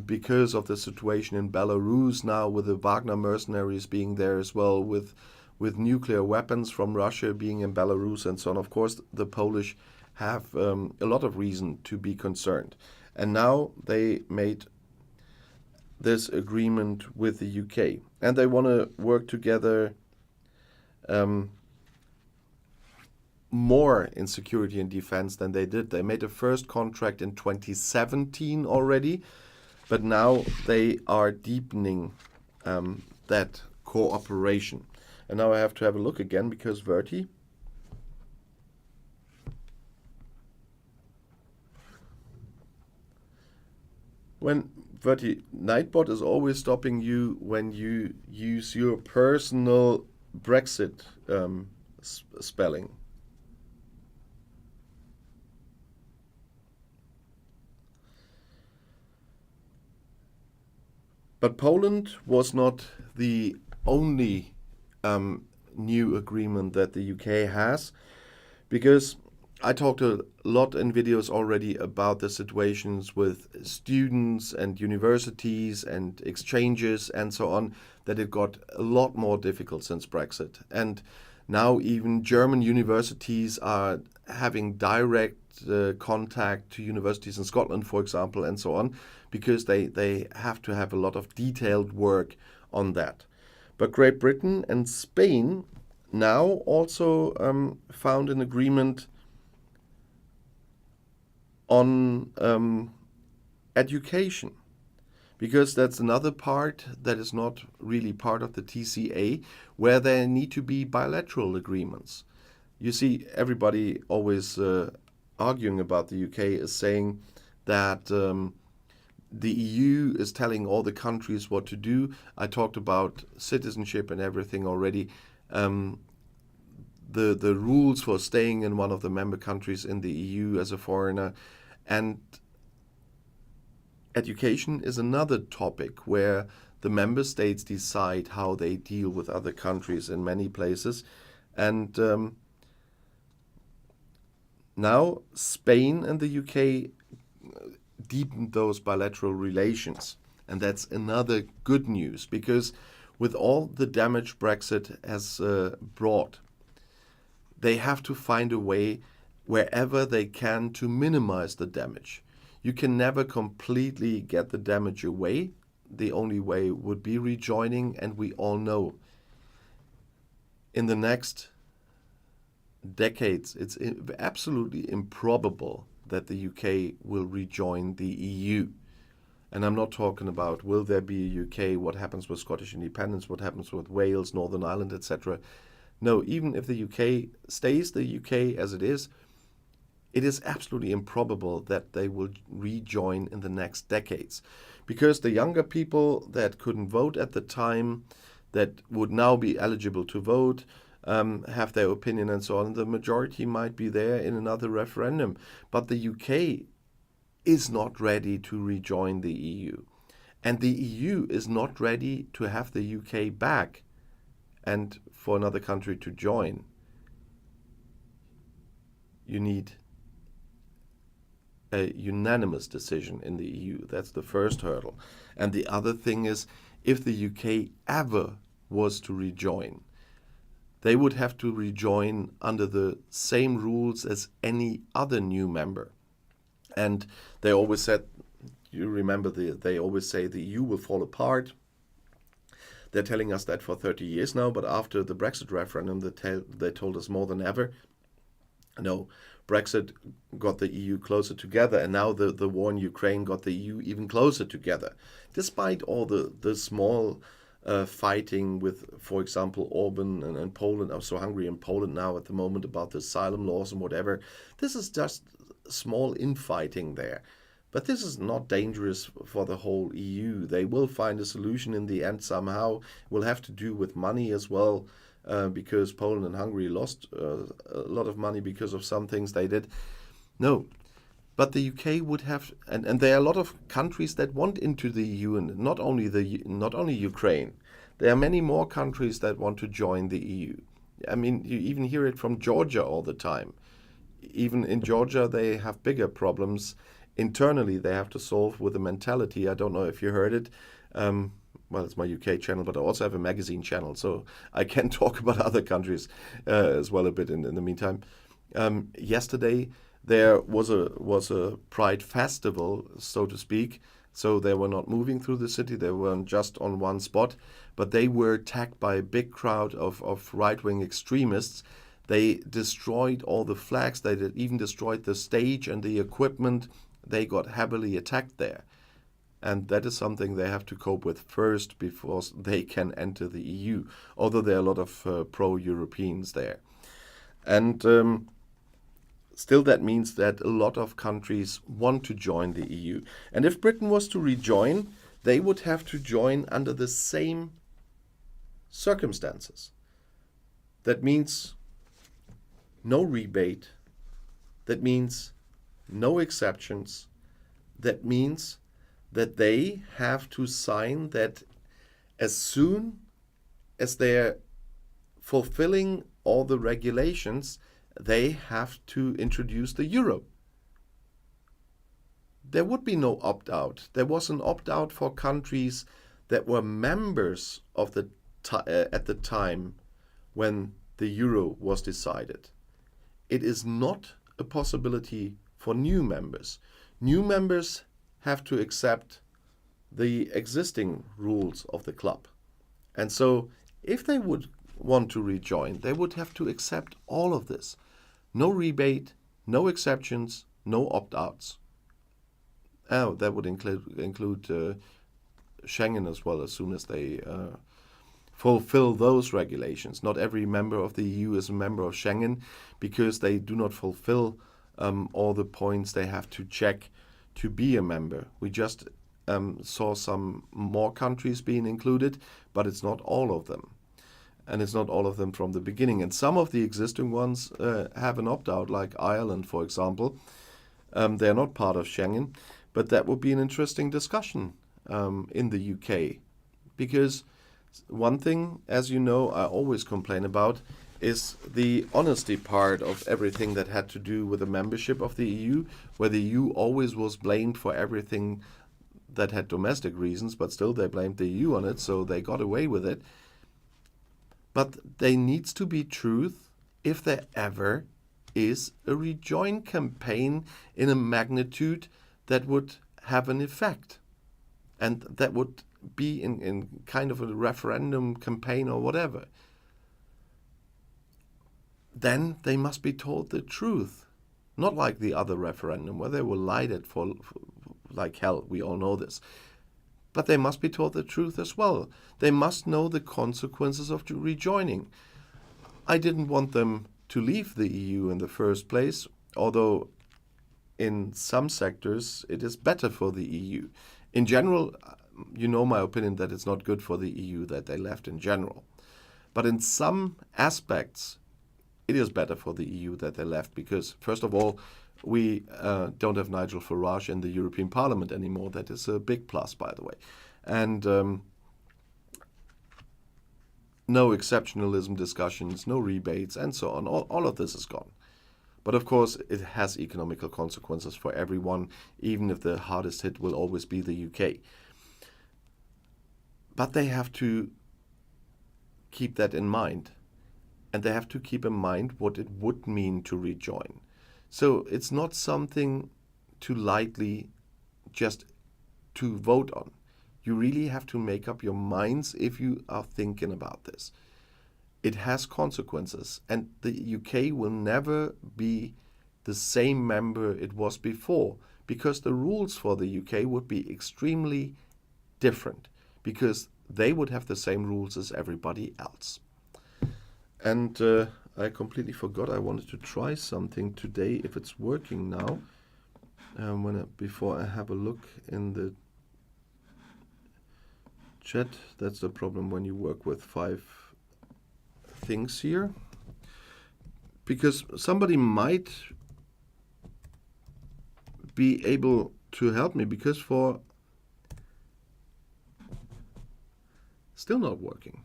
because of the situation in Belarus now, with the Wagner mercenaries being there as well, with nuclear weapons from Russia being in Belarus and so on. Of course, the Polish have a lot of reason to be concerned. And now they made this agreement with the UK, and they want to work together more in security and defense than they did. They made a first contract in 2017 already, but now they are deepening that cooperation. And now I have to have a look again, because Verti, Nightbot is always stopping you when you use your personal Brexit spelling. But Poland was not the only new agreement that the UK has, because I talked a lot in videos already about the situations with students and universities and exchanges and so on, that it got a lot more difficult since Brexit. And now even German universities are having direct contact to universities in Scotland, for example, and so on, because they have to have a lot of detailed work on that. But Great Britain and Spain now also found an agreement on education, because that's another part that is not really part of the TCA, where there need to be bilateral agreements. You see, everybody always arguing about the UK is saying that the EU is telling all the countries what to do. I talked about citizenship and everything already. The rules for staying in one of the member countries in the EU as a foreigner. And education is another topic where the member states decide how they deal with other countries in many places. And now Spain and the UK deepened those bilateral relations. And that's another good news, because with all the damage Brexit has brought, they have to find a way wherever they can to minimize the damage. You can never completely get the damage away. The only way would be rejoining, and we all know in the next decades it's absolutely improbable that the UK will rejoin the EU. And I'm not talking about will there be a UK, what happens with Scottish independence, what happens with Wales, Northern Ireland, etc. No, even if the UK stays the UK as it is absolutely improbable that they will rejoin in the next decades. Because the younger people that couldn't vote at the time, that would now be eligible to vote, have their opinion and so on, the majority might be there in another referendum. But the UK is not ready to rejoin the EU. And the EU is not ready to have the UK back and for another country to join. You need a unanimous decision in the EU. That's the first hurdle. And the other thing is, if the UK ever was to rejoin, they would have to rejoin under the same rules as any other new member. And they always said, you remember, they always say the EU will fall apart. They're telling us that for 30 years now, but after the Brexit referendum, they told us more than ever, no, Brexit got the EU closer together, and now the war in Ukraine got the EU even closer together. Despite all the small fighting with, for example, Orban and Poland. I'm so hungry in Poland now at the moment about the asylum laws and whatever. This is just small infighting there. But this is not dangerous for the whole EU. They will find a solution in the end somehow. It will have to do with money as well, because Poland and Hungary lost a lot of money because of some things they did. No, but the UK would have, and there are a lot of countries that want into the EU, and not only Ukraine. There are many more countries that want to join the EU. I mean, you even hear it from Georgia all the time. Even in Georgia, they have bigger problems internally they have to solve with the mentality. I don't know if you heard it. Well, it's my UK channel, but I also have a magazine channel, so I can talk about other countries as well a bit in the meantime. Yesterday, there was a Pride festival, so to speak. So they were not moving through the city. They weren't just on one spot, but they were attacked by a big crowd of right-wing extremists. They destroyed all the flags. They even destroyed the stage and the equipment. They got heavily attacked there. And that is something they have to cope with first before they can enter the EU, although there are a lot of pro-Europeans there. And still that means that a lot of countries want to join the EU. And if Britain was to rejoin, they would have to join under the same circumstances. That means no rebate. That means no exceptions. That means that they have to sign that as soon as they're fulfilling all the regulations, they have to introduce the euro. There would be no opt-out. There was an opt-out for countries that were members of at the time when the euro was decided. It is not a possibility for new members. New members have to accept the existing rules of the club. And so if they would want to rejoin, they would have to accept all of this. No rebate, no exceptions, no opt-outs. Oh, that would include Schengen as well, as soon as they fulfill those regulations. Not every member of the EU is a member of Schengen because they do not fulfill all the points they have to check to be a member. We just saw some more countries being included, but it's not all of them. And it's not all of them from the beginning. And some of the existing ones have an opt-out, like Ireland, for example. They're not part of Schengen, but that would be an interesting discussion in the UK. Because one thing, as you know, I always complain about is the honesty part of everything that had to do with the membership of the EU, where the EU always was blamed for everything that had domestic reasons, but still they blamed the EU on it, so they got away with it. But there needs to be truth if there ever is a rejoin campaign in a magnitude that would have an effect. And that would be in kind of a referendum campaign or whatever. Then they must be told the truth. Not like the other referendum where they were lied at for like hell. We all know this. But they must be told the truth as well. They must know the consequences of rejoining. I didn't want them to leave the EU in the first place, although in some sectors it is better for the EU. In general, you know my opinion that it's not good for the EU that they left in general. But in some aspects, it is better for the EU that they left because, first of all, we don't have Nigel Farage in the European Parliament anymore. That is a big plus, by the way. And no exceptionalism discussions, no rebates, and so on. All of this is gone. But of course, it has economical consequences for everyone, even if the hardest hit will always be the UK. But they have to keep that in mind. And they have to keep in mind what it would mean to rejoin. So it's not something to lightly just to vote on. You really have to make up your minds if you are thinking about this. It has consequences, and the UK will never be the same member it was before because the rules for the UK would be extremely different because they would have the same rules as everybody else. And I completely forgot I wanted to try something today, if it's working now. Before I have a look in the chat. That's the problem when you work with 5 things here. Because somebody might be able to help me, because for still not working.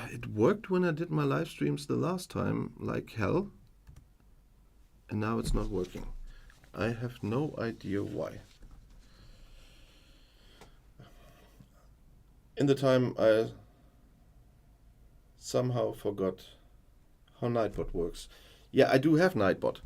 It worked when I did my live streams the last time, like hell, and now it's not working. I have no idea why. In the time I somehow forgot how Nightbot works. Yeah, I do have Nightbot.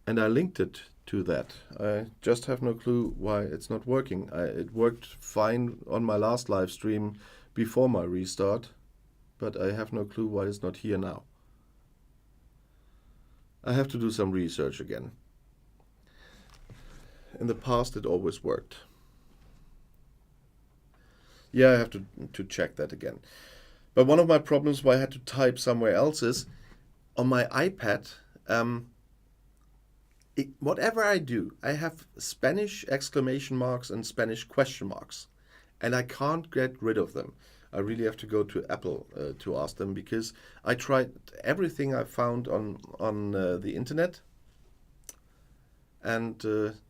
And I linked it to that. I just have no clue why it's not working. It worked fine on my last live stream before my restart, but I have no clue why it's not here now. I have to do some research again. In the past it always worked. Yeah, I have to check that again. But one of my problems why I had to type somewhere else is on my iPad. Whatever I do, I have Spanish exclamation marks and Spanish question marks, and I can't get rid of them. I really have to go to Apple to ask them, because I tried everything I found on the internet, and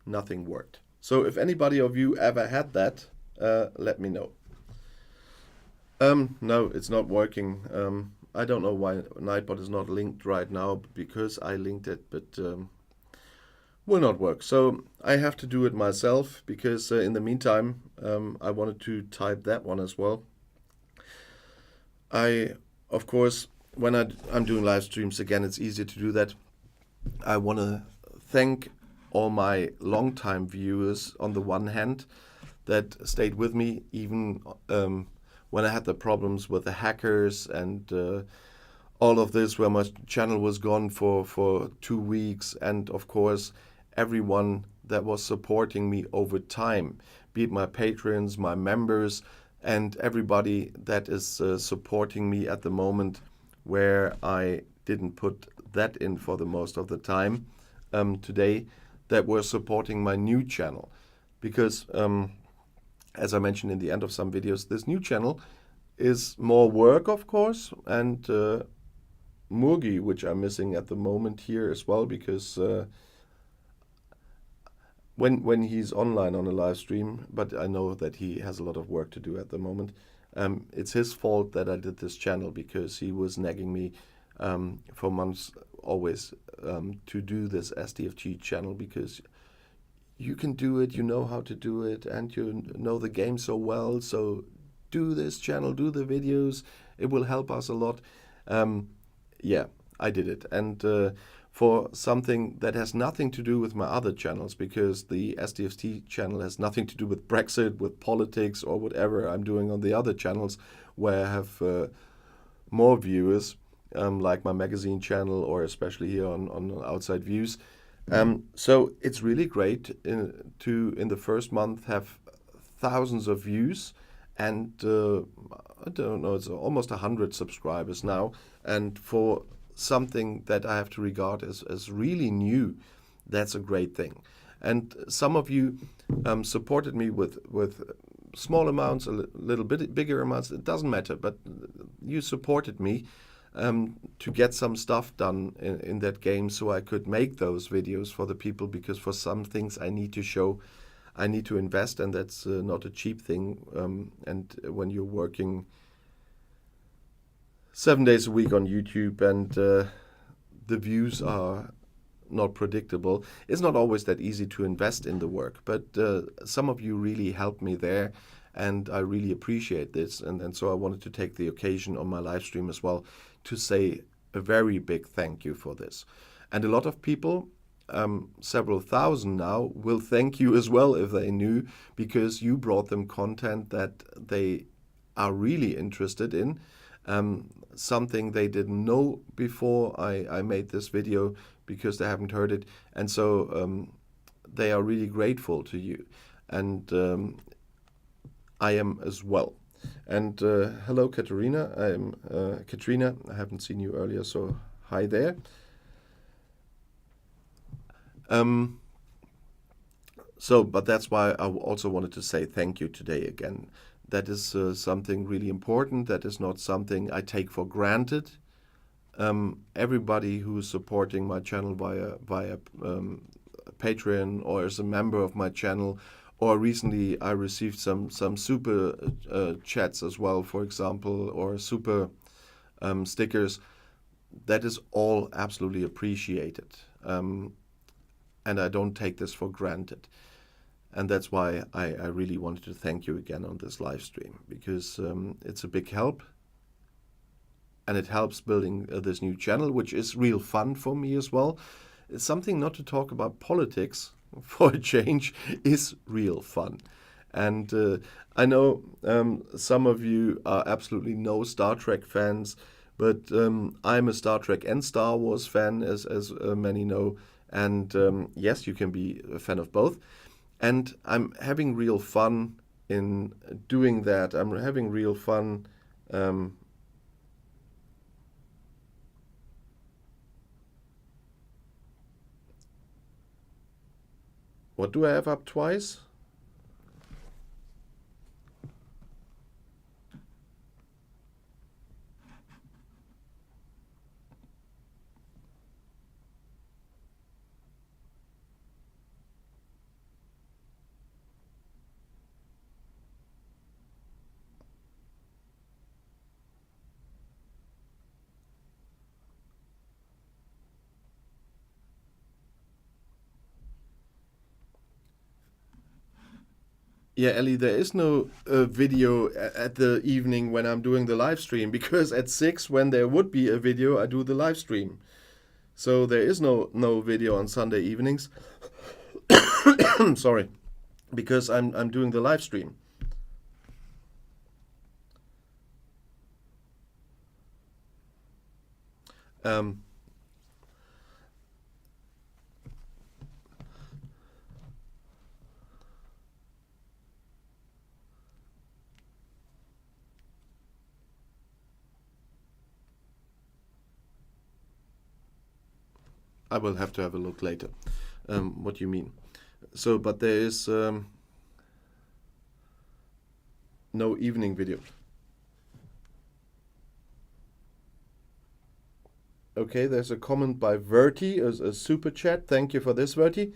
nothing worked. So if anybody of you ever had that, let me know. No, it's not working. I don't know why Nightbot is not linked right now, because I linked it, but will not work. So I have to do it myself, because in the meantime, I wanted to type that one as well. Of course, when I'm doing live streams again, it's easier to do that. I want to thank all my longtime viewers on the one hand that stayed with me even when I had the problems with the hackers and all of this, where my channel was gone for 2 weeks, and of course everyone that was supporting me over time, be it my patrons, my members, and everybody that is supporting me at the moment where I didn't put that in for the most of the time today, that were supporting my new channel. Because as I mentioned in the end of some videos, this new channel is more work, of course, and Murgi, which I'm missing at the moment here as well, because when he's online on a live stream, but I know that he has a lot of work to do at the moment. It's his fault that I did this channel, because he was nagging me for months always to do this STFG channel, because you can do it, you know how to do it, and you know the game so well, so do this channel, do the videos, it will help us a lot. Yeah, I did it. And for something that has nothing to do with my other channels, because the STFC channel has nothing to do with Brexit, with politics, or whatever I'm doing on the other channels where I have more viewers, like my magazine channel, or especially here on Outside Views. So it's really great to, in the first month, have thousands of views, and I don't know, it's almost 100 subscribers now. And for something that I have to regard as really new, that's a great thing. And some of you supported me with small amounts, a little bit bigger amounts, it doesn't matter, but you supported me to get some stuff done in that game, so I could make those videos for the people, because for some things I need to show, I need to invest, and that's not a cheap thing. And when you're working 7 days a week on YouTube and the views are not predictable, it's not always that easy to invest in the work. But some of you really helped me there, and I really appreciate this. And so I wanted to take the occasion on my live stream as well to say a very big thank you for this. And a lot of people, several thousand now, will thank you as well if they knew, because you brought them content that they are really interested in, something they didn't know before I made this video, because they haven't heard it. And so they are really grateful to you, and I am as well. And hello, Katerina. I'm Katrina. I haven't seen you earlier, so hi there. But that's why I also wanted to say thank you today again. That is something really important. That is not something I take for granted. Everybody who is supporting my channel via Patreon, or as a member of my channel, or recently I received some super chats as well, for example, or super stickers. That is all absolutely appreciated. And I don't take this for granted. And that's why I really wanted to thank you again on this live stream, because it's a big help. And it helps building this new channel, which is real fun for me as well. It's something not to talk about politics for a change is real fun. And I know some of you are absolutely no Star Trek fans, but I'm a Star Trek and Star Wars fan, as many know. And yes, you can be a fan of both. And I'm having real fun in doing that. I'm having real fun What do I have up twice? Yeah, Ellie, there is no video at the evening when I'm doing the live stream, because at 6, when there would be a video, I do the live stream. So there is no video on Sunday evenings. Sorry, because I'm doing the live stream. Um, I will have to have a look later. What you mean? So, but there is no evening video. Okay, there's a comment by Verti, a super chat. Thank you for this, Verti.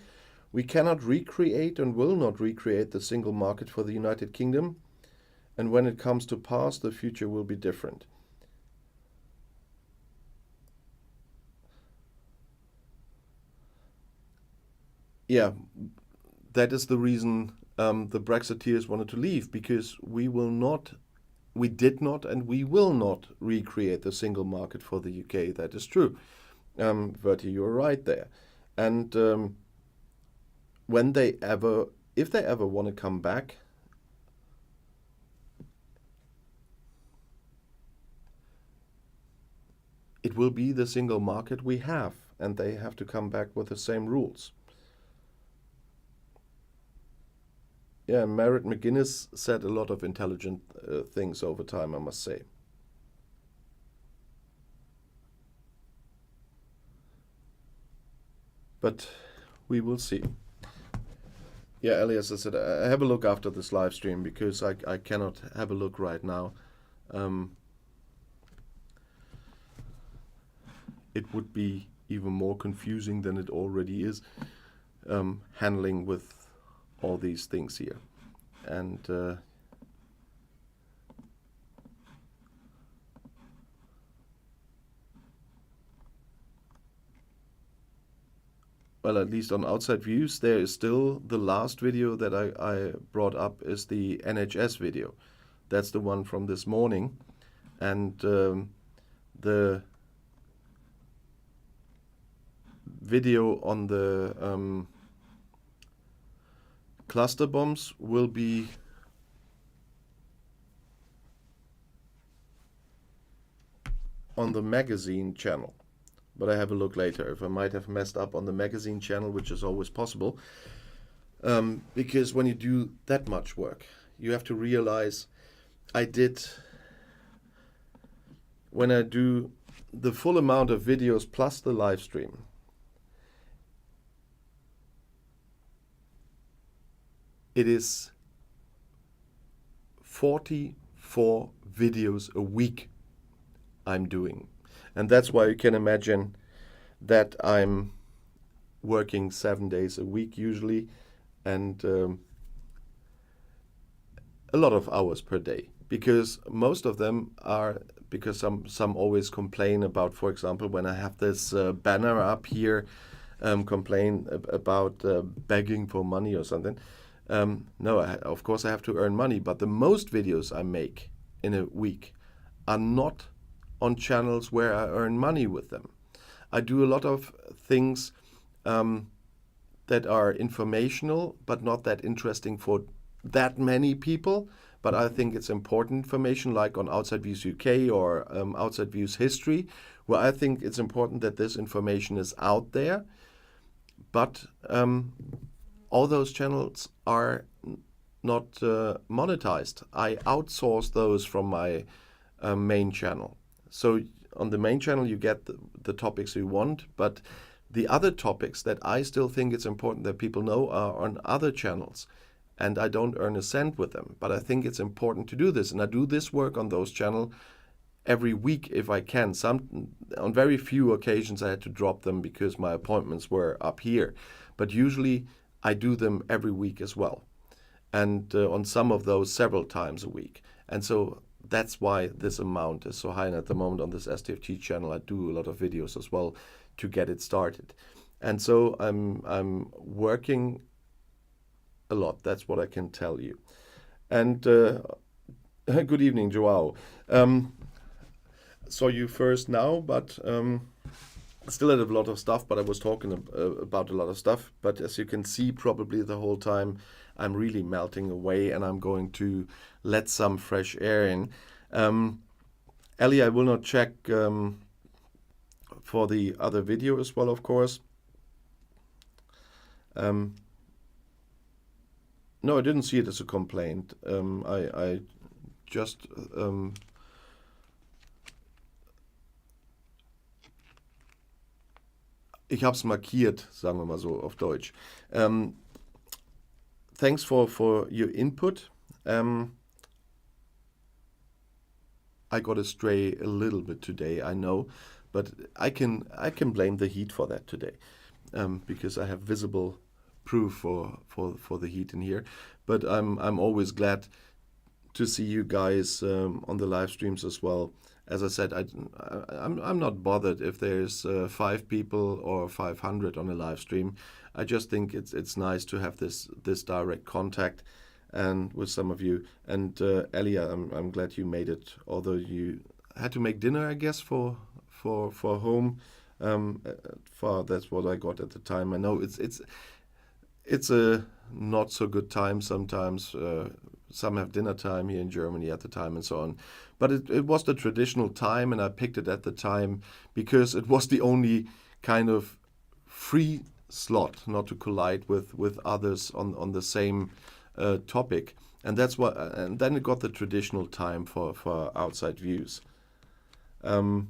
We cannot recreate and will not recreate the single market for the United Kingdom. And when it comes to pass, the future will be different. Yeah, that is the reason the Brexiteers wanted to leave, because we did not, and we will not recreate the single market for the UK. That is true. Verti, you're right there. And if they ever want to come back, it will be the single market we have, and they have to come back with the same rules. Yeah, Merritt McGuinness said a lot of intelligent things over time, I must say. But we will see. Yeah, Ellie, as I said, I have a look after this live stream, because I cannot have a look right now. It would be even more confusing than it already is, handling with all these things here. And well, at least on outside views, there is still the last video that I brought up is the NHS video. That's the one from this morning. And the video on the cluster bombs will be on the magazine channel. But I have a look later if I might have messed up on the magazine channel, which is always possible. Because when you do that much work, you have to realize when I do the full amount of videos plus the live stream, it is 44 videos a week I'm doing. And that's why you can imagine that I'm working 7 days a week usually, and a lot of hours per day. Because most of them are, because some always complain about, for example, when I have this banner up here, complain about begging for money or something. No, of course I have to earn money, but the most videos I make in a week are not on channels where I earn money with them. I do a lot of things that are informational, but not that interesting for that many people. But I think it's important information, like on Outside Views UK or Outside Views History, where I think it's important that this information is out there. But all those channels are not monetized. I outsource those from my main channel. So on the main channel you get the topics you want, but the other topics that I still think it's important that people know are on other channels, and I don't earn a cent with them. But I think it's important to do this, and I do this work on those channels every week if I can. On very few occasions I had to drop them because my appointments were up here, but usually I do them every week as well, and on some of those several times a week. And so that's why this amount is so high. And at the moment on this STFT channel, I do a lot of videos as well to get it started. And so I'm working a lot. That's what I can tell you. And good evening, Joao. Saw you first now, but still had a lot of stuff, but I was talking about a lot of stuff. But as you can see, probably the whole time I'm really melting away, and I'm going to let some fresh air in. Ellie, I will not check for the other video as well, of course. No, I didn't see it as a complaint. I just ich habe es markiert, sagen wir mal so auf Deutsch. Thanks for your input. I got astray a little bit today, I know, but I can blame the heat for that today, because I have visible proof for the heat in here. But I'm always glad to see you guys on the live streams as well. As I said, I'm not bothered if there's 5 people or 500 on a live stream. I just think it's nice to have this direct contact and with some of you. And Elia, I'm glad you made it, although you had to make dinner, I guess, for home. That's what I got at the time. I know it's a not so good time sometimes. Some have dinner time here in Germany at the time and so on. But it was the traditional time, and I picked it at the time because it was the only kind of free slot not to collide with others on the same topic. And that's what. And then it got the traditional time for outside views. And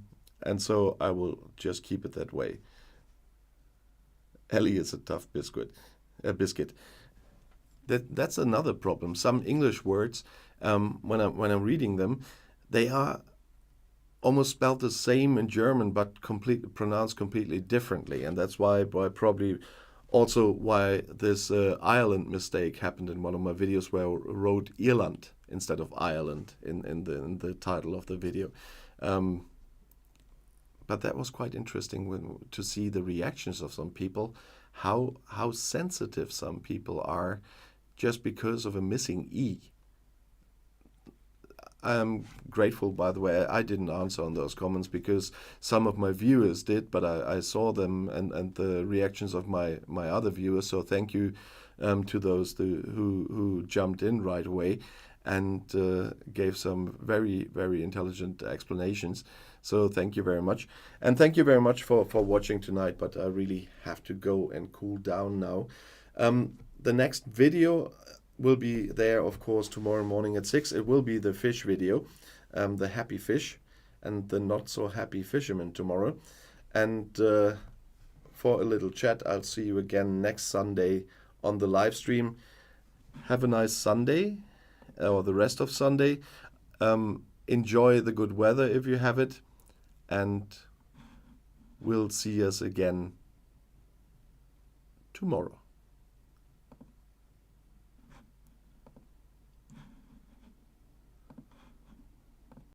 so I will just keep it that way. Ellie is a tough biscuit. That's another problem. Some English words, when I'm reading them, they are almost spelled the same in German, but pronounced completely differently, and that's why probably also why this Ireland mistake happened in one of my videos, where I wrote Irland instead of Ireland in the title of the video. But that was quite interesting to see the reactions of some people, how sensitive some people are just because of a missing E. I'm grateful, by the way, I didn't answer on those comments because some of my viewers did, but I saw them and the reactions of my other viewers. So thank you to those who jumped in right away and gave some very, very intelligent explanations. So thank you very much. And thank you very much for watching tonight, but I really have to go and cool down now. The next video will be there, of course, tomorrow morning at 6. It will be the fish video, the happy fish and the not so happy fisherman tomorrow. And for a little chat, I'll see you again next Sunday on the live stream. Have a nice Sunday, or the rest of Sunday. Enjoy the good weather if you have it, and we'll see us again tomorrow.